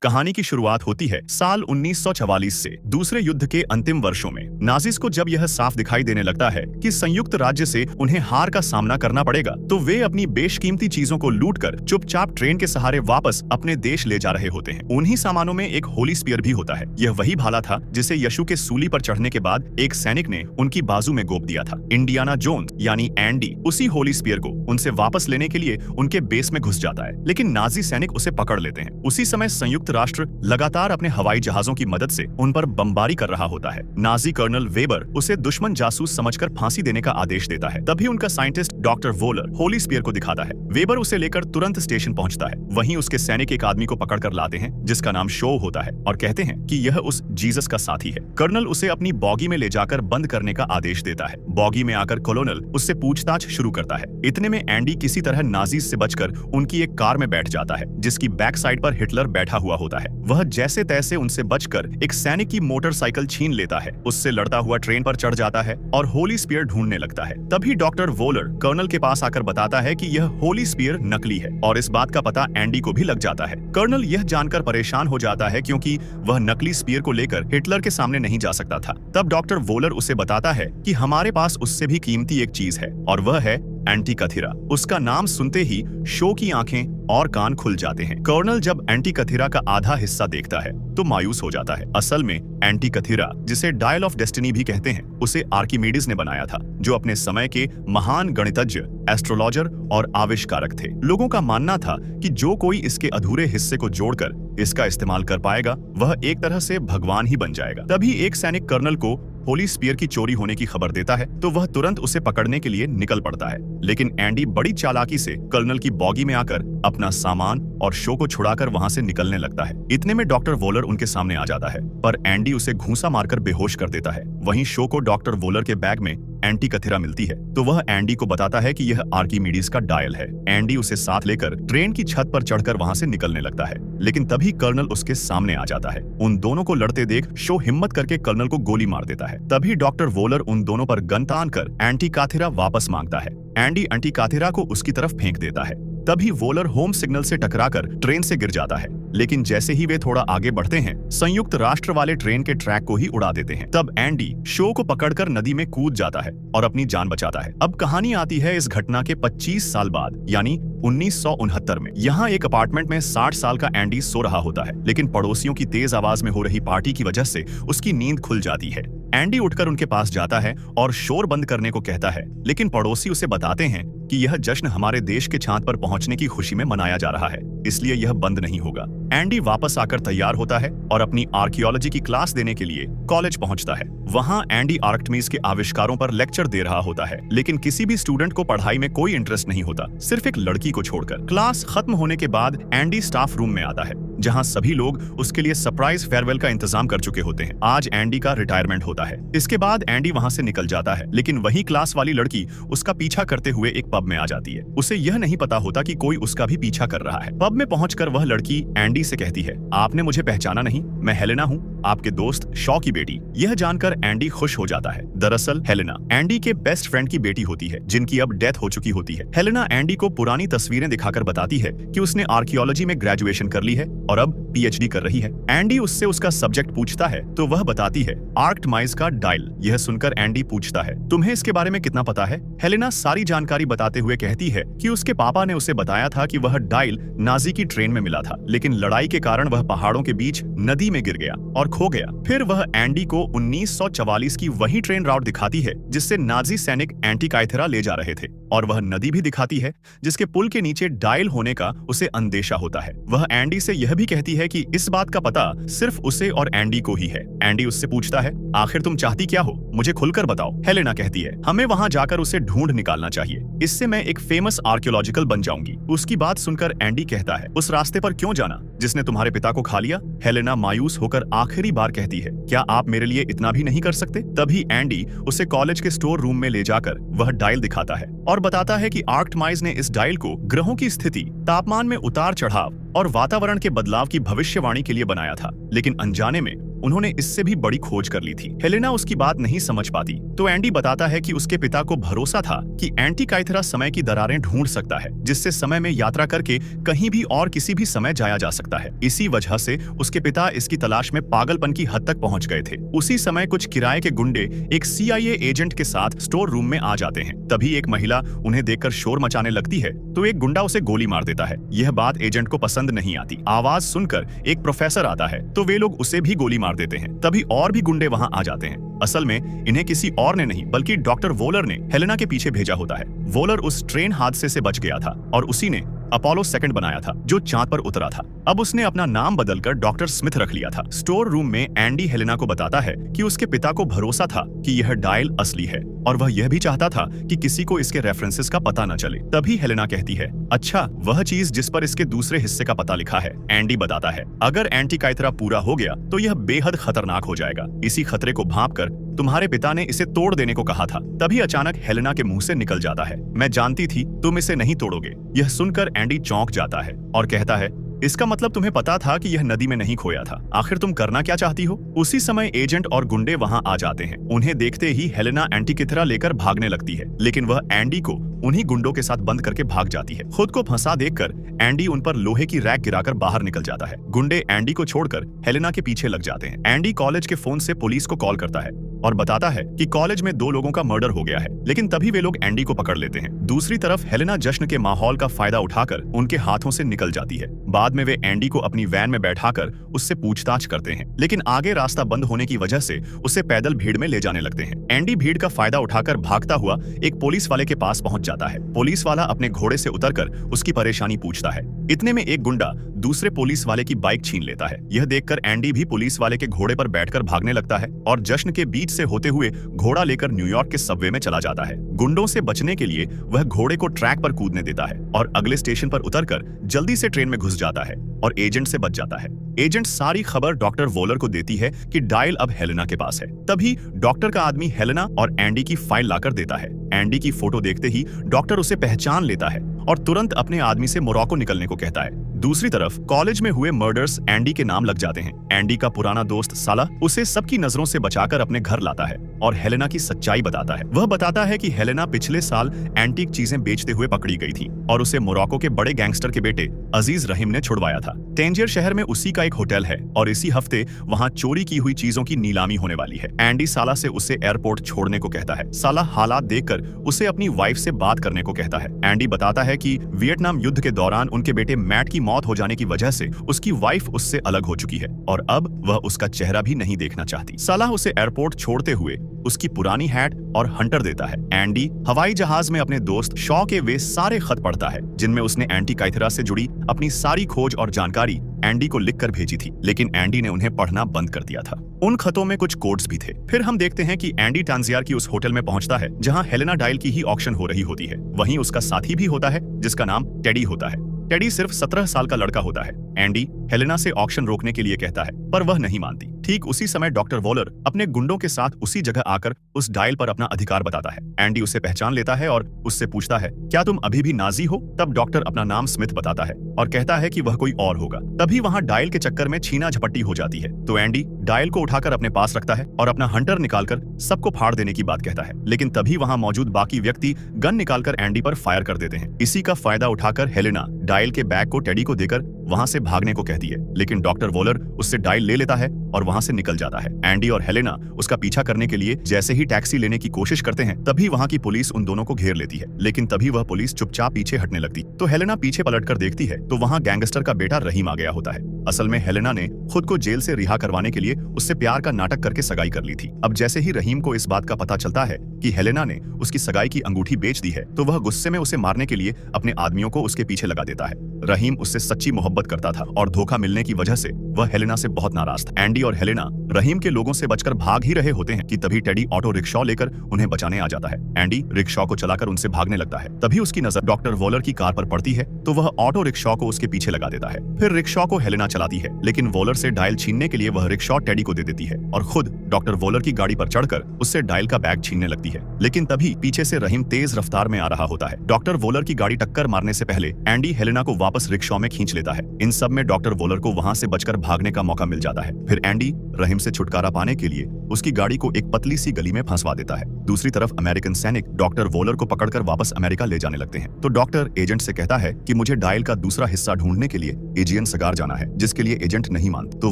कहानी की शुरुआत होती है साल 1944 से। दूसरे युद्ध के अंतिम वर्षों में नाजिस को जब यह साफ दिखाई देने लगता है कि संयुक्त राज्य से उन्हें हार का सामना करना पड़ेगा, तो वे अपनी बेशकीमती चीजों को लूटकर चुपचाप ट्रेन के सहारे वापस अपने देश ले जा रहे होते हैं। उन्हीं सामानों में एक होली स्पीयर भी होता है। यह वही भाला था जिसे यशु के सूली पर चढ़ने के बाद एक सैनिक ने उनकी बाजू में गोप दिया था। इंडियाना जोन्स यानी एंडी उसी होली स्पीयर को उनसे वापस लेने के लिए उनके बेस में घुस जाता है, लेकिन नाजी सैनिक उसे पकड़ लेते हैं। उसी समय संयुक्त राष्ट्र लगातार अपने हवाई जहाजों की मदद से उन पर बमबारी कर रहा होता है। नाजी कर्नल वेबर उसे दुश्मन जासूस समझकर फांसी देने का आदेश देता है। तभी उनका साइंटिस्ट डॉक्टर वोलर होली स्पीयर को दिखाता है। वेबर उसे लेकर तुरंत स्टेशन पहुंचता है। वहीं उसके सैनिक एक आदमी को पकड़कर लाते हैं जिसका नाम शो होता है और कहते हैं कि यह उस जीसस का साथी है। कर्नल उसे अपनी बॉगी में ले जाकर बंद करने का आदेश देता है। बॉगी में आकर कॉलोनल उससे पूछताछ शुरू करता है। इतने में एंडी किसी तरह नाजीज से बचकर उनकी एक कार में बैठ जाता है जिसकी बैक साइड पर हिटलर बैठा हुआ होता है। वह जैसे तैसे उनसे बचकर एक सैनिक की मोटरसाइकिल छीन लेता है, उससे लड़ता हुआ ट्रेन पर चढ़ जाता है और होली स्पीयर ढूंढने लगता है। तभी डॉक्टर वोलर कर्नल के पास आकर बताता है कि यह होली स्पीयर नकली है और इस बात का पता एंडी को भी लग जाता है। कर्नल यह जानकर परेशान हो जाता है क्योंकि वह नकली स्पीयर को लेकर हिटलर के सामने नहीं जा सकता था। तब डॉक्टर वोलर उसे बताता है कि हमारे पास उससे भी कीमती एक चीज है और वह है एंटीकथीरा। उसका नाम सुनते ही शो की आंखें और कान खुल जाते हैं। कर्नल जब एंटीकथीरा का आधा हिस्सा देखता है तो मायूस हो जाता है। असल में एंटीकथीरा, जिसे डायल ऑफ डेस्टिनी भी कहते हैं, उसे आर्किमिडीज ने बनाया था, जो अपने समय के महान गणितज्ञ, एस्ट्रोलॉजर और आविष्कारक थे। लोगों का मानना था कि जो कोई इसके अधूरे हिस्से को जोड़कर इसका इस्तेमाल कर पाएगा, वह एक तरह से भगवान ही बन जाएगा। तभी एक सैनिक कर्नल को होली स्पीयर की चोरी होने की खबर देता है तो वह तुरंत उसे पकड़ने के लिए निकल पड़ता है, लेकिन एंडी बड़ी चालाकी से कर्नल की बॉगी में आकर अपना सामान और शो को छुड़ाकर वहां से निकलने लगता है। इतने में डॉक्टर वोलर उनके सामने आ जाता है, पर एंडी उसे घूंसा मारकर बेहोश कर देता है। वहीं शो को डॉक्टर वोलर के बैग में एंटीकथीरा मिलती है तो वह एंडी को बताता है कि यह आर्किमिडीज का डायल है। एंडी उसे साथ लेकर ट्रेन की छत पर चढ़कर वहां से निकलने लगता है, लेकिन तभी कर्नल उसके सामने आ जाता है। उन दोनों को लड़ते देख शो हिम्मत करके कर्नल को गोली मार देता है। तभी डॉक्टर वोलर उन दोनों पर गन तान कर एंटीकथीरा वापस मांगता है। एंडी एंटीकथीरा को उसकी तरफ फेंक देता है। तभी वोलर होम सिग्नल से टकराकर ट्रेन से गिर जाता है, लेकिन जैसे ही वे थोड़ा आगे बढ़ते हैं, संयुक्त राष्ट्र वाले ट्रेन के ट्रैक को ही उड़ा देते हैं। तब एंडी शो को पकड़कर नदी में कूद जाता है और अपनी जान बचाता है। अब कहानी आती है इस घटना के 25 साल बाद, यानी 1969 में। यहाँ एक अपार्टमेंट में 60 साल का एंडी सो रहा होता है, लेकिन पड़ोसियों की तेज आवाज में हो रही पार्टी की वजह से उसकी नींद खुल जाती है। एंडी उठकर उनके पास जाता है और शोर बंद करने को कहता है, लेकिन पड़ोसी उसे बताते हैं कि यह जश्न हमारे देश के चांद पर पहुंचने की खुशी में मनाया जा रहा है, इसलिए यह बंद नहीं होगा। एंडी वापस आकर तैयार होता है और अपनी आर्कियोलॉजी की क्लास देने के लिए कॉलेज पहुंचता है। वहां एंडी आर्कटमीज के आविष्कारों पर लेक्चर दे रहा होता है, लेकिन किसी भी स्टूडेंट को पढ़ाई में कोई इंटरेस्ट नहीं होता, सिर्फ एक लड़की को छोड़कर। क्लास खत्म होने के बाद एंडी स्टाफ रूम में आता है, जहां सभी लोग उसके लिए सरप्राइज फेयरवेल का इंतजाम कर चुके होते हैं। आज एंडी का रिटायरमेंट होता है। इसके बाद एंडी वहां से निकल जाता है, लेकिन वही क्लास वाली लड़की उसका पीछा करते हुए एक पब में आ जाती है। उसे यह नहीं पता होता कि कोई उसका भी पीछा कर रहा है। पब में पहुंचकर वह लड़की एंडी से कहती है, आपने मुझे पहचाना नहीं, मैं हेलेना हूँ, आपके दोस्त शॉ की बेटी। यह जानकर एंडी खुश हो जाता है। दरअसल हेलेना एंडी के बेस्ट फ्रेंड की बेटी होती है, जिनकी अब डेथ हो चुकी होती है। हेलेना एंडी को पुरानी तस्वीरें दिखाकर बताती है कि उसने आर्कियोलॉजी में ग्रेजुएशन कर ली है और अब पीएचडी कर रही है। एंडी उससे उसका सब्जेक्ट पूछता है तो वह बताती है आर्कटमाइज का डायल। यह सुनकर एंडी पूछता है, तुम्हें इसके बारे में कितना पता है? हेलेना सारी जानकारी बताते हुए कहती है कि उसके पापा ने उसे बताया था कि वह डायल नाजी की ट्रेन में मिला था, लेकिन लड़ाई के कारण वह पहाड़ों के बीच नदी में गिर गया और खो गया। फिर वह एंडी को 1944 की वही ट्रेन राउट दिखाती है जिससे नाजी सैनिक एंटीकथीरा ले जा रहे थे, और वह नदी भी दिखाती है जिसके पुल के नीचे डायल होने का उसे अंदेशा होता है। वह एंडी से यह भी कहती है कि इस बात का पता सिर्फ उसे और एंडी को ही है। एंडी उससे पूछता है, आखिर तुम चाहती क्या हो, मुझे खुलकर बताओ। हेलेना कहती है, हमें वहां जाकर उसे ढूंढ निकालना चाहिए, इससे मैं एक फेमस आर्कियोलॉजिकल बन जाऊंगी। उसकी बात सुनकर एंडी कहता है, उस रास्ते पर क्यों जाना जिसने तुम्हारे पिता को खा लिया? हेलेना मायूस होकर आखिरी बार कहती है, क्या आप मेरे लिए इतना भी नहीं कर सकते? तभी एंडी उसे कॉलेज के स्टोर रूम में ले जाकर वह डायल दिखाता है और बताता है कि आर्कटमाइज ने इस डायल को ग्रहों की स्थिति, तापमान में उतार चढ़ाव और वातावरण के बदलाव की भविष्यवाणी के लिए बनाया था, लेकिन अनजाने में उन्होंने इससे भी बड़ी खोज कर ली थी। हेलेना उसकी बात नहीं समझ पाती तो एंडी बताता है कि उसके पिता को भरोसा था कि एंटीकाइथेरा समय की दरारें ढूंढ सकता है, जिससे समय में यात्रा करके कहीं भी और किसी भी समय जाया जा सकता है। इसी वजह से उसके पिता इसकी तलाश में पागलपन की हद तक पहुंच गए थे। उसी समय कुछ किराए के गुंडे एक CIA एजेंट के साथ स्टोर रूम में आ जाते हैं। तभी एक महिला उन्हें देखकर शोर मचाने लगती है तो एक गुंडा उसे गोली मार देता है। यह बात एजेंट को पसंद नहीं आती। आवाज सुनकर एक प्रोफेसर आता है तो वे लोग उसे भी गोली मार देते हैं। तभी और भी गुंडे वहां आ जाते हैं। असल में इन्हें किसी और ने नहीं बल्कि डॉक्टर वोलर ने हेलेना के पीछे भेजा होता है। वोलर उस ट्रेन हादसे से बच गया था और उसी ने अपोलो 2 बनाया था जो चांद पर उतरा था। अब उसने अपना नाम बदलकर डॉक्टर स्मिथ रख लिया था। स्टोर रूम में एंडी हेलेना को बताता है कि उसके पिता को भरोसा था कि यह डायल असली है और वह यह भी चाहता था कि किसी को इसके रेफरेंसेस का पता न चले। तभी हेलेना कहती है, अच्छा वह चीज जिस पर इसके दूसरे हिस्से का पता लिखा है। एंडी बताता है, अगर एंटीकाइथेरा पूरा हो गया तो यह बेहद खतरनाक हो जाएगा। इसी खतरे को भांपकर तुम्हारे पिता ने इसे तोड़ देने को कहा था। तभी अचानक हेलेना के मुंह से निकल जाता है, मैं जानती थी तुम इसे नहीं तोड़ोगे। यह सुनकर एंडी चौंक जाता है और कहता है, इसका मतलब तुम्हें पता था कि यह नदी में नहीं खोया था। आखिर तुम करना क्या चाहती हो? उसी समय एजेंट और गुंडे वहां आ जाते हैं। उन्हें देखते ही हेलेना एंटीकाइथेरा लेकर भागने लगती है, लेकिन वह एंडी को उन्हीं गुंडों के साथ बंद करके भाग जाती है। खुद को फंसा देखकर एंडी उन पर लोहे की रैक गिराकर बाहर निकल जाता है। गुंडे एंडी को छोड़कर हेलेना के पीछे लग जाते हैं। एंडी कॉलेज के फोन से पुलिस को कॉल करता है और बताता है कि कॉलेज में 2 लोगों का मर्डर हो गया है, लेकिन तभी वे लोग एंडी को पकड़ लेते हैं। दूसरी तरफ हेलेना जश्न के माहौल का फायदा उठाकर उनके हाथों से निकल जाती है। बाद में वे एंडी को अपनी वैन में बैठाकर उससे पूछताछ करते हैं, लेकिन आगे रास्ता बंद होने की वजह से उसे पैदल भीड़ में ले जाने लगते हैं। एंडी भीड़ का फायदा उठाकर भागता हुआ एक पुलिस वाले के पास पहुंच जाता है। पुलिस वाला अपने घोड़े से उतरकर उसकी परेशानी पूछता है। इतने में एक गुंडा दूसरे पुलिस वाले की बाइक छीन लेता है। यह देखकर एंडी भी पुलिस वाले के घोड़े पर बैठकर भागने लगता है और जश्न के बीच से होते हुए घोड़ा लेकर न्यूयॉर्क के सबवे में चला जाता है। गुंडों से बचने के लिए वह घोड़े को ट्रैक पर कूदने देता है और अगले स्टेशन पर उतरकर जल्दी से ट्रेन में घुस जाता है और एजेंट से बच जाता है। एजेंट सारी खबर डॉक्टर वोलर को देती है कि डायल अब हेलेना के पास है। तभी डॉक्टर का आदमी हेलेना और एंडी की फाइल लाकर देता है। एंडी की फोटो देखते ही डॉक्टर उसे पहचान लेता है और तुरंत अपने आदमी से मोरक्को निकलने को कहता है। दूसरी तरफ कॉलेज में हुए मर्डर्स एंडी के नाम लग जाते हैं। एंडी का पुराना दोस्त साला उसे सबकी नजरों से बचाकर अपने घर लाता है और हेलेना की सच्चाई बताता है। वह बताता है कि हेलेना पिछले साल एंटीक चीजें बेचते हुए पकड़ी गई थी और उसे मोरक्को के बड़े गैंगस्टर के बेटे अजीज रहीम ने छुड़वाया था। टेंजियर शहर में उसी का एक होटल है और इसी हफ्ते वहां चोरी की हुई चीजों की नीलामी होने वाली है। एंडी साला से उसे एयरपोर्ट छोड़ने को कहता है। साला हालात देखकर उसे अपनी वाइफ से बात करने को कहता है। एंडी बताता है कि वियतनाम युद्ध के दौरान उनके बेटे मैट की मौत हो जाने की वजह से उसकी वाइफ उससे अलग हो चुकी है और अब वह उसका चेहरा भी नहीं देखना चाहती। साला उसे एयरपोर्ट छोड़ते हुए उसकी पुरानी हैट और हंटर देता है। एंडी हवाई जहाज में अपने दोस्त शॉ के वे सारे खत पढ़ता है जिनमें उसने एंटीकाइथेरा से जुड़ी अपनी सारी खोज और जानकारी एंडी को लिखकर भेजी थी, लेकिन एंडी ने उन्हें पढ़ना बंद कर दिया था। उन खतों में कुछ कोड्स भी थे। फिर हम देखते हैं कि एंडी टांजियर की उस होटल में पहुंचता है जहां हेलेना डायल की ही ऑक्शन हो रही होती है। वहीं उसका साथी भी होता है जिसका नाम टेडी होता है। टेडी सिर्फ 17 साल का लड़का होता है। एंडी हेलेना से ऑक्शन रोकने के लिए कहता है पर वह नहीं मानती। ठीक उसी समय डॉक्टर वॉलर अपने गुंडों के साथ उसी जगह आकर उस डायल पर अपना अधिकार बताता है। एंडी उसे पहचान लेता है और उससे पूछता है, क्या तुम अभी भी नाजी हो? तब डॉक्टर अपना नाम स्मिथ बताता है और कहता है कि वह कोई और होगा। तभी वहां डायल के चक्कर में छीना झपट्टी हो जाती है तो एंडी डायल को उठाकर अपने पास रखता है और अपना हंटर निकालकर सबको फाड़ देने की बात कहता है, लेकिन तभी वहां मौजूद बाकी व्यक्ति गन निकालकर एंडी पर फायर कर देते हैं। इसी का फायदा उठाकर हेलेना डायल के बैग को टेडी को देकर वहां से भागने को कहती है, लेकिन डॉक्टर वॉलर उससे डायल ले लेता है और वहां से निकल जाता है। एंडी और हेलेना उसका पीछा करने के लिए जैसे ही टैक्सी लेने की कोशिश करते हैं तभी वहां की पुलिस उन दोनों को घेर लेती है, लेकिन तभी वह पुलिस चुपचाप पीछे हटने लगती तो हेलेना पीछे पलटकर देखती है तो वहां गैंगस्टर का बेटा रहीम आ गया होता है। असल में हेलेना ने खुद को जेल से रिहा करवाने के लिए उससे प्यार का नाटक करके सगाई कर ली थी। अब जैसे ही रहीम को इस बात का पता चलता है कि हेलेना ने उसकी सगाई की अंगूठी बेच दी है तो वह गुस्से में उसे मारने के लिए अपने आदमियों को उसके पीछे लगा देता है। रहीम उससे सच्ची मोहब्बत करता था और धोखा मिलने की वजह से वह हेलेना से बहुत नाराज था। एंडी और हेलेना रहीम के लोगों से बचकर भाग ही रहे होते हैं कि तभी टेडी ऑटो रिक्शा लेकर उन्हें बचाने आ जाता है। एंडी रिक्शा को चलाकर उनसे भागने लगता है। तभी उसकी नजर डॉक्टर वॉलर की कार पर पड़ती है तो वह ऑटो रिक्शा को उसके पीछे लगा देता है। फिर रिक्शा को हेलेना चलाती है, लेकिन वॉलर से डायल छीनने के लिए वह रिक्शा टेडी को दे देती है और खुद डॉक्टर वॉलर की गाड़ी पर चढ़कर उससे डायल का बैग छीनने लगती है, लेकिन तभी पीछे से रहीम तेज रफ्तार में आ रहा होता है। डॉक्टर वॉलर की गाड़ी टक्कर मारने से पहले एंडी हेलेना को वापस रिक्शा में खींच लेता है। इन सब में डॉक्टर वॉलर को वहां से बचकर भागने का मौका मिल जाता है। फिर एंडी रहीम से छुटकारा पाने के लिए उसकी गाड़ी को एक पतली सी गली में फंसवा देता है। दूसरी तरफ अमेरिकन सैनिक डॉक्टर वोलर को पकड़कर वापस अमेरिका ले जाने लगते हैं। तो डॉक्टर एजेंट से कहता है कि मुझे डायल का दूसरा हिस्सा ढूंढने के लिए एजियन सगार जाना है, जिसके लिए एजेंट नहीं मानता। तो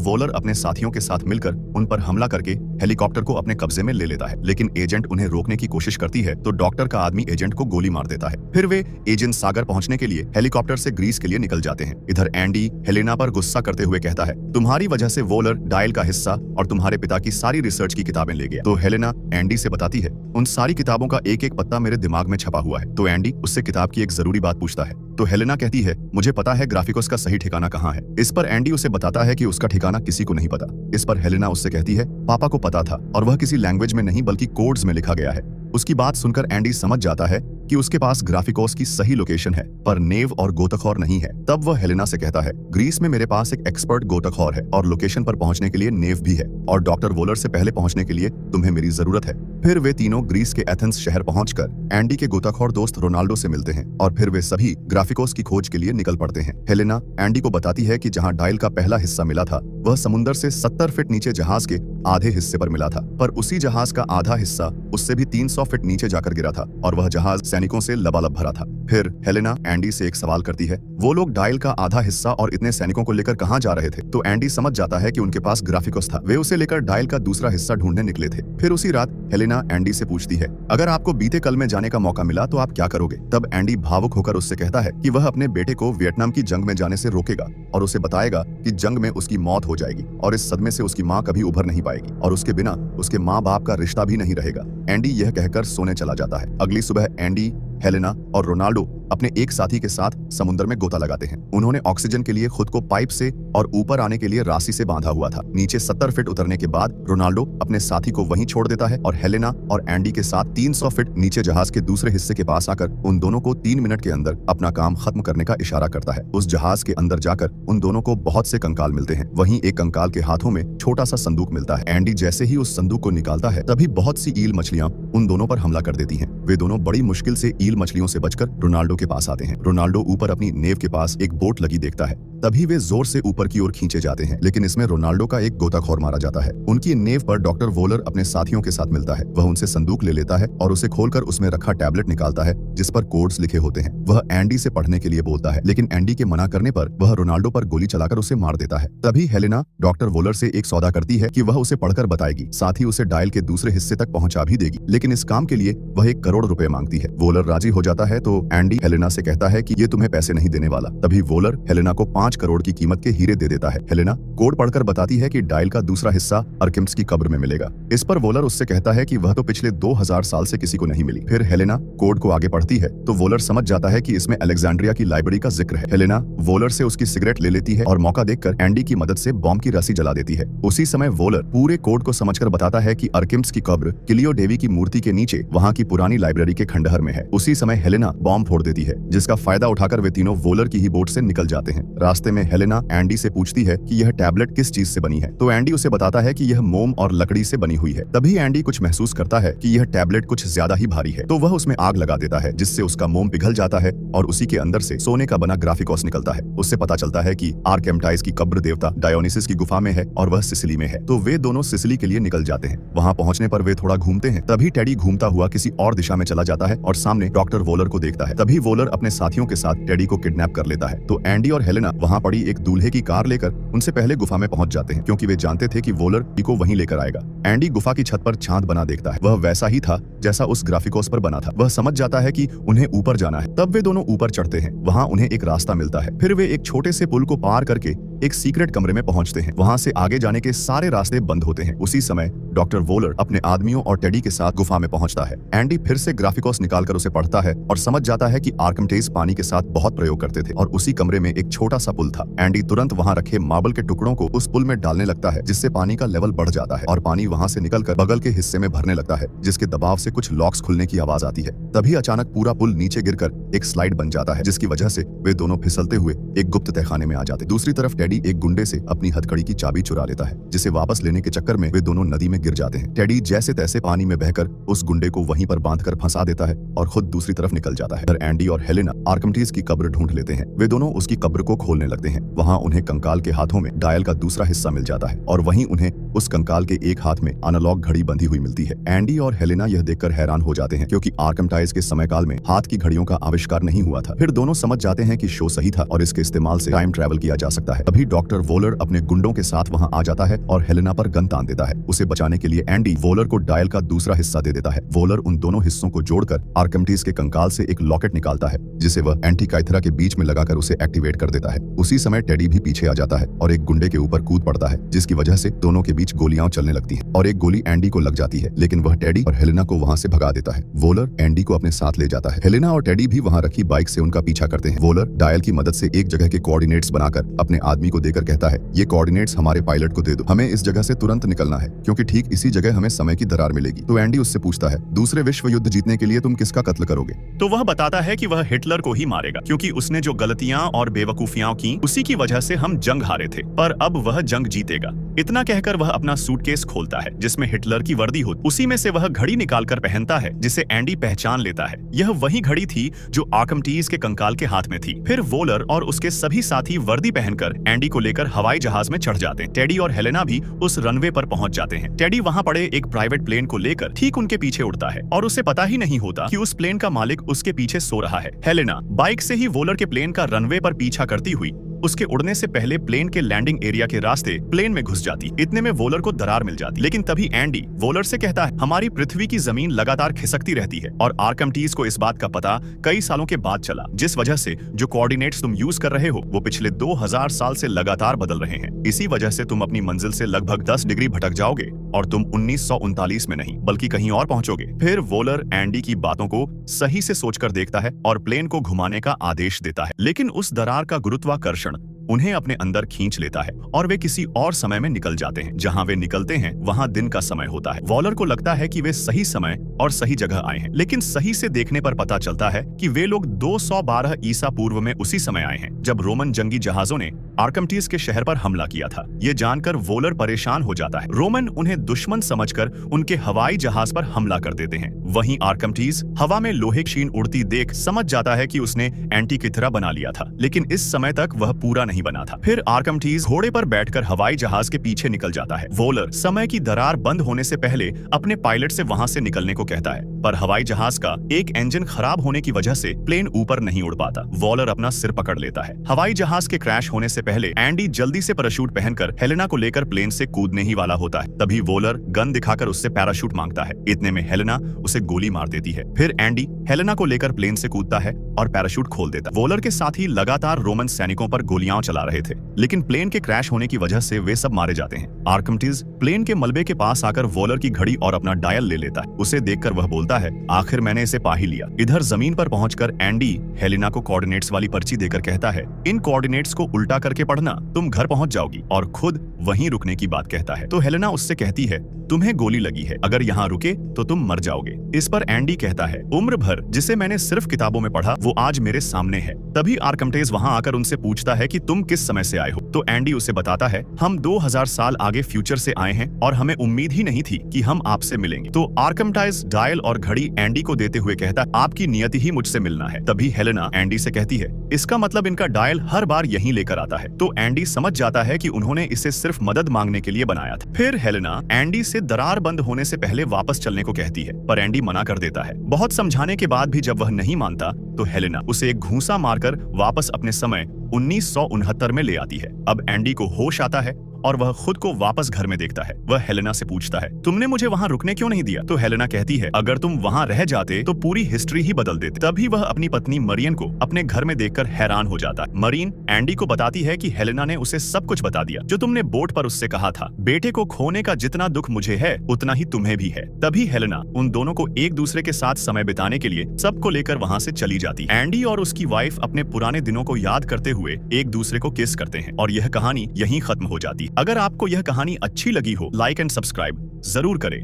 वोलर अपने साथियों के साथ मिलकर उन पर हमला करके हेलीकॉप्टर को अपने कब्जे में ले लेता है, लेकिन एजेंट उन्हें रोकने की कोशिश करती है तो डॉक्टर का आदमी एजेंट को गोली मार देता है। फिर वे एजेंट सागर पहुंचने के लिए हेलीकॉप्टर से ग्रीस के लिए निकल जाते हैं। इधर एंडी हेलेना पर गुस्सा करते हुए कहता है, तुम्हारी वजह से वोलर डायल का हिस्सा और तुम्हारे पिता की सारी रिसर्च की किताबें ले गया। तो हेलेना एंडी से बताती है, उन सारी किताबों का एक एक पत्ता मेरे दिमाग में छपा हुआ है। तो एंडी उससे किताब की एक जरूरी बात पूछता है। तो हेलेना कहती है, मुझे पता है ग्राफिकोस का सही ठिकाना कहाँ है। इस पर एंडी उसे बताता है कि उसका ठिकाना किसी को नहीं पता। इस पर हेलेना उससे कहती है, पापा को पता था और वह किसी लैंग्वेज में नहीं बल्कि कोड्स में लिखा गया है। उसकी बात सुनकर एंडी समझ जाता है कि उसके पास ग्राफिकोस की सही लोकेशन है, पर नेव और गोताखोर नहीं है। तब वह हेलेना से कहता है, ग्रीस में मेरे पास एक एक्सपर्ट गोताखोर है और लोकेशन पर पहुंचने के लिए नेव भी है, और डॉक्टर वोलर से पहले पहुंचने के लिए तुम्हें मेरी जरूरत है। फिर वे तीनों ग्रीस के एथेंस शहर पहुंचकर एंडी के गोताखोर दोस्त रोनाल्डो से मिलते हैं और फिर वे सभी ग्राफिकोस की खोज के लिए निकल पड़ते हैं। हेलेना एंडी को बताती है कि जहां डायल का पहला हिस्सा मिला था वह समुद्र से 70 फीट नीचे जहाज के आधे हिस्से पर मिला था, पर उसी जहाज का आधा हिस्सा उससे भी 300 फीट नीचे जाकर गिरा था और वह जहाज सैनिकों से लबालब भरा था। फिर हेलेना एंडी से एक सवाल करती है, वो लोग डायल का आधा हिस्सा और इतने सैनिकों को लेकर कहां जा रहे थे? तो एंडी समझ जाता है कि उनके पास ग्राफिकोस था, वे उसे लेकर डायल का दूसरा हिस्सा ढूंढने निकले थे। फिर उसी रात हेलेना एंडी से पूछती है, अगर आपको बीते कल में जाने का मौका मिला तो आप क्या करोगे? तब एंडी भावुक होकर उससे कहता है कि वह अपने बेटे को वियतनाम की जंग में जाने से रोकेगा और उसे बताएगा कि जंग में उसकी मौत हो जाएगी और इस सदमे से उसकी माँ कभी उभर नहीं पाएगी और उसके बिना उसके माँ बाप का रिश्ता भी नहीं रहेगा। एंडी यह कहकर सोने चला जाता है। अगली सुबह एंडी, हेलेना और रोनाल्डो अपने एक साथी के साथ समुद्र में गोता लगाते हैं। उन्होंने ऑक्सीजन के लिए खुद को पाइप से और ऊपर आने के लिए राशि से बांधा हुआ था। नीचे 70 फीट उतरने के बाद रोनाल्डो अपने साथी को वहीं छोड़ देता है और हेलेना और एंडी के साथ 300 फीट नीचे जहाज के दूसरे हिस्से के पास आकर उन दोनों को 3 मिनट के अंदर अपना काम खत्म करने का इशारा करता है। उस जहाज के अंदर जाकर उन दोनों को बहुत से कंकाल मिलते हैं। वहीं एक कंकाल के हाथों में छोटा सा संदूक मिलता है। एंडी जैसे ही उस संदूक को निकालता है तभी बहुत सी ईल मछलियां उन दोनों पर हमला कर देती हैं। वे दोनों बड़ी मुश्किल से ईल मछलियों से बचकर रोनाल्डो के पास आते हैं। रोनाल्डो ऊपर अपनी नेव के पास एक बोट लगी देखता है, तभी वे जोर से ऊपर की ओर खींचे जाते हैं, लेकिन इसमें रोनाल्डो का एक गोताखोर मारा जाता है। उनकी नेव पर डॉक्टर वोलर अपने साथियों के साथ मिलता है। वह उनसे संदूक ले लेता है और उसे खोलकर उसमें रखा टैबलेट निकालता है जिस पर कोड्स लिखे होते हैं। वह एंडी से पढ़ने के लिए बोलता है, लेकिन एंडी के मना करने पर वह रोनाल्डो पर गोली चलाकर उसे मार देता है। तभी हेलेना डॉक्टर वोलर से एक सौदा करती है कि वह उसे पढ़कर बताएगी, साथ ही उसे डायल के दूसरे हिस्से तक पहुंचा भी देगी, लेकिन इस काम के लिए वह 1 करोड़ रुपए मांगती है। वोलर राजी हो जाता है तो एंडी हेलेना से कहता है कि ये तुम्हें पैसे नहीं देने वाला। तभी वोलर हेलेना को 5 करोड़ की कीमत के हीरे दे देता है। हेलेना कोड पढ़कर बताती है कि डायल का दूसरा हिस्सा अर्किम्स की कब्र में मिलेगा। इस पर वोलर उससे कहता है कि वह तो पिछले 2000 साल से किसी को नहीं मिली। फिर हेलेना कोड को आगे पढ़ती है तो वोलर समझ जाता है कि इसमें अलेक्जेंड्रिया की लाइब्रेरी का जिक्र है। हेलेना वोलर से उसकी सिगरेट ले लेती है और मौका देखकर एंडी की मदद से बॉम्ब की रस्सी जला देती है। उसी समय वोलर पूरे कोड को समझकर बताता है कि अर्किम्स की कब्र किलियो देवी की मूर्ति के नीचे वहाँ की पुरानी लाइब्रेरी के खंडहर में है। उसी समय हेलेना बॉम्ब फोड़ देती है, जिसका फायदा उठाकर वे तीनों वोलर की ही बोट से निकल जाते हैं। रास्ते में हेलेना एंडी से पूछती है कि यह टैबलेट किस चीज से बनी है, तो एंडी उसे बताता है कि यह मोम और लकड़ी से बनी हुई है। तभी एंडी कुछ महसूस करता है कि यह टैबलेट कुछ ज्यादा ही भारी है, तो वह उसमें आग लगा देता है, जिससे उसका मोम पिघल जाता है और उसी के अंदर से सोने का बना ग्राफिकोस निकलता है। उससे पता चलता है कि आर्केम्टाइस की कब्र देवता डायोनिसिस की गुफा में है और वह सिसिली में है। तो वे दोनों सिसिली के लिए निकल जाते हैं। वहाँ पहुंचने पर वे थोड़ा घूमते हैं। तभी टेडी घूमता हुआ किसी और दिशा में चला जाता है और सामने डॉक्टर वोलर को देखता है। तभी वोलर अपने साथियों के साथ टेडी को किडनैप कर लेता है। तो एंडी और हेलेना वहाँ पड़ी एक दूल्हे की कार लेकर उनसे पहले गुफा में पहुंच जाते हैं, क्योंकि वे जानते थे कि वोलर को वहीं लेकर आएगा। एंडी गुफा की छत पर चांद बना देखता है। वह वैसा ही था जैसा उस ग्राफिकोस पर बना था। वह समझ जाता है कि उन्हें ऊपर जाना है। तब वे दोनों ऊपर चढ़ते हैं। वहाँ उन्हें एक रास्ता मिलता है। फिर वे एक छोटे से पुल को पार करके एक सीक्रेट कमरे में पहुंचते हैं। वहां से आगे जाने के सारे रास्ते बंद होते हैं। उसी समय डॉक्टर वोलर अपने आदमियों और टेडी के साथ गुफा में पहुंचता है। एंडी फिर से ग्राफिकोस निकालकर उसे पढ़ता है और समझ जाता है कि आर्किमिडीज पानी के साथ बहुत प्रयोग करते थे और उसी कमरे में एक छोटा सा पुल था। एंडी तुरंत वहां रखे मार्बल के टुकड़ों को उस पुल में डालने लगता है, जिससे पानी का लेवल बढ़ जाता है और पानी वहां से निकलकर बगल के हिस्से में भरने लगता है, जिसके दबाव से कुछ लॉक्स खुलने की आवाज आती है। तभी अचानक पूरा पुल नीचे गिरकर एक स्लाइड बन जाता है, जिसकी वजह से वे दोनों फिसलते हुए एक गुप्त तहखाने में आ जाते। दूसरी तरफ टेडी एक गुंडे से अपनी हथकड़ी की चाबी चुरा लेता है, जिसे वापस लेने के चक्कर में वे दोनों नदी में गिर जाते हैं। टेडी जैसे तैसे पानी में बहकर उस गुंडे को वहीं पर बांधकर फंसा देता है और खुद दूसरी तरफ निकल जाता है। एंडी और हेलेना आर्किमिडीज की कब्र ढूंढ लेते हैं। वे दोनों उसकी कब्र को खोलने लगते हैं। वहां उन्हें कंकाल के हाथों में डायल का दूसरा हिस्सा मिल जाता है और वहीं उन्हें उस कंकाल के एक हाथ में एनालॉग घड़ी बंधी हुई मिलती है। एंडी और हेलेना यह देखकर हैरान हो जाते हैं क्योंकि आर्कम टाइज के समय काल में हाथ की घड़ियों का आविष्कार नहीं हुआ था। फिर दोनों समझ जाते हैं कि शो सही था और इसके इस्तेमाल से टाइम ट्रैवल किया जा सकता है। तभी डॉक्टर वोलर अपने गुंडों के साथ वहां आ जाता है और हेलेना पर गन तान देता है। उसे बचाने के लिए एंडी वोलर को डायल का दूसरा हिस्सा दे देता है। वोलर उन दोनों हिस्सों को जोड़कर आर्कमिडीज के कंकाल से एक लॉकेट निकालता है जिसे वह एंटीकाइथरा के बीच में लगाकर उसे एक्टिवेट कर देता है। उसी समय टेडी भी पीछे आ जाता है और एक गुंडे के ऊपर कूद पड़ता है, जिसकी वजह से दोनों के बीच गोलियां चलने लगती हैं और एक गोली एंडी को लग जाती है, लेकिन वह टेडी और हेलेना को वहां से भगा देता है। वोलर एंडी को अपने साथ ले जाता है। हेलेना और टेडी भी वहां रखी बाइक से उनका पीछा करते हैं। वोलर डायल की मदद से एक जगह के कोऑर्डिनेट्स बनाकर अपने आदमी को देकर कहता है, ये कोऑर्डिनेट्स हमारे पायलट को दे दो, हमें इस जगह से तुरंत निकलना है क्योंकि ठीक इसी जगह हमें समय की दरार मिलेगी। तो एंडी उससे पूछता है, दूसरे विश्व युद्ध जीतने के लिए तुम किसका कत्ल करोगे? तो वह बताता है कि वह हिटलर को ही मारेगा क्योंकि उसने जो गलतियां और बेवकूफियां की उसी की वजह से हम जंग हारे थे, पर अब वह जंग जीतेगा। इतना कहकर वह अपना सूटकेस खोलता है जिसमें हिटलर की वर्दी होती। उसी में से वह घड़ी निकालकर पहनता है जिसे एंडी पहचान लेता है। यह वही घड़ी थी जो आर्कमिडीज के कंकाल के हाथ में थी। फिर वोलर और उसके सभी साथी वर्दी पहनकर एंडी को लेकर हवाई जहाज में चढ़ जाते हैं। टेडी और हेलेना भी उस रनवे पर पहुंच जाते हैं। टेडी वहां पड़े एक प्राइवेट प्लेन को लेकर ठीक उनके पीछे उड़ता है और उसे पता ही नहीं होता कि उस प्लेन का मालिक उसके पीछे सो रहा है। हेलेना बाइक से ही वोलर के प्लेन का रनवे पर पीछा करती हुई उसके उड़ने से पहले प्लेन के लैंडिंग एरिया के रास्ते प्लेन में घुस जाती। इतने में वोलर को दरार मिल जाती, लेकिन तभी एंडी वोलर से कहता है, हमारी पृथ्वी की जमीन लगातार खिसकती रहती है और आर्कमिडीज को इस बात का पता कई सालों के बाद चला, जिस वजह से जो कोऑर्डिनेट्स तुम यूज कर रहे हो वो पिछले 2000 साल से लगातार बदल रहे हैं। इसी वजह से तुम अपनी मंजिल से लगभग 10 डिग्री भटक जाओगे और तुम 1939 में नहीं बल्कि कहीं और पहुंचोगे। फिर वोलर एंडी की बातों को सही से सोचकर देखता है और प्लेन को घुमाने का आदेश देता है, लेकिन उस दरार का गुरुत्वाकर्षण उन्हें अपने अंदर खींच लेता है और वे किसी और समय में निकल जाते हैं। जहां वे निकलते हैं वहां दिन का समय होता है। वॉलर को लगता है कि वे सही समय और सही जगह आए हैं, लेकिन सही से देखने पर पता चलता है कि वे लोग 212 ईसा पूर्व में उसी समय आए हैं जब रोमन जंगी जहाजों ने आर्कमिडीज के शहर पर हमला किया था। ये जानकर वोलर परेशान हो जाता है। रोमन उन्हें दुश्मन समझकर उनके हवाई जहाज पर हमला कर देते हैं। वहीं आर्कमिडीज हवा में लोहे की शीन उड़ती देख समझ जाता है कि उसने एंटीकाइथरा बना लिया था, लेकिन इस समय तक वह पूरा नहीं बना था। फिर आर्कमिडीज घोड़े पर बैठकर हवाई जहाज के पीछे निकल जाता है। वोलर समय की दरार बंद होने से पहले अपने पायलट से वहां से निकलने को कहता है, पर हवाई जहाज का एक इंजन खराब होने की वजह से प्लेन ऊपर नहीं उड़ पाता। वॉलर अपना सिर पकड़ लेता है। हवाई जहाज के क्रैश होने से पहले एंडी जल्दी से पैराशूट पहनकर हेलेना को लेकर प्लेन से कूदने ही वाला होता है। तभी वोलर गन दिखाकर उससे पैराशूट मांगता है। इतने में हेलेना उसे गोली मार देती है। फिर एंडी हेलेना को लेकर प्लेन से कूदता है और पैराशूट खोल देता है। वोलर के साथी लगातार रोमन सैनिकों पर गोलियां चला रहे थे, लेकिन प्लेन के क्रैश होने की वजह से वे सब मारे जाते हैं। आर्कमिडीज प्लेन के मलबे के पास आकर वोलर की घड़ी और अपना डायल ले लेता है। उसे देखकर वह बोलता है, आखिर मैंने इसे पा ही लिया। इधर जमीन पर पहुंचकर एंडी हेलेना को कोऑर्डिनेट्स वाली पर्ची देकर कहता है, इन कोऑर्डिनेट्स को उल्टा करके पढ़ना, तुम घर पहुंच जाओगी, और खुद वहीं रुकने की बात कहता है। तो हेलेना उससे कहती है, तुम्हें गोली लगी है, अगर यहाँ रुके तो तुम मर जाओगे। इस पर एंडी कहता है, उम्र भर जिसे मैंने सिर्फ किताबों में पढ़ा वो आज मेरे सामने है। तभी आर्कमिडीज वहां आकर उनसे पूछता है कि तुम किस समय से आए हो। तो एंडी उसे बताता है, हम 2000 साल आगे फ्यूचर से आए हैं और हमें उम्मीद ही नहीं थी कि हम आपसे मिलेंगे। तो आर्कमिडीज डायल और घड़ी एंडी को देते हुए कहता है, आपकी नियति ही मुझसे मिलना है। तभी हेलेना एंडी से कहती है, इसका मतलब इनका डायल हर बार यहीं लेकर आता है। तो एंडी समझ जाता है कि उन्होंने इसे सिर्फ मदद मांगने के लिए बनाया था। फिर हेलेना एंडी से दरार बंद होने से पहले वापस चलने को कहती है, पर एंडी मना कर देता है। बहुत समझाने के बाद भी जब वह नहीं मानता तो हेलेना उसे एक घूंसा मारकर वापस अपने समय 1969 में ले आती है। अब एंडी को होश आता है और वह खुद को वापस घर में देखता है। वह हेलेना से पूछता है, तुमने मुझे वहां रुकने क्यों नहीं दिया? तो हेलेना कहती है, अगर तुम वहां रह जाते तो पूरी हिस्ट्री ही बदल देते। तभी वह अपनी पत्नी मरियन को अपने घर में देखकर हैरान हो जाता है। मरीन एंडी को बताती है कि हेलेना ने उसे सब कुछ बता दिया जो तुमने बोट पर उससे कहा था। बेटे को खोने का जितना दुख मुझे है उतना ही तुम्हें भी है। तभी हेलेना उन दोनों को एक दूसरे के साथ समय बिताने के लिए सबको लेकर वहां से चली जाती है। एंडी और उसकी वाइफ अपने पुराने दिनों को याद करते हुए एक दूसरे को किस करते हैं और यह कहानी यहीं खत्म हो जाती है। अगर आपको यह कहानी अच्छी लगी हो, लाइक एंड सब्सक्राइब जरूर करें।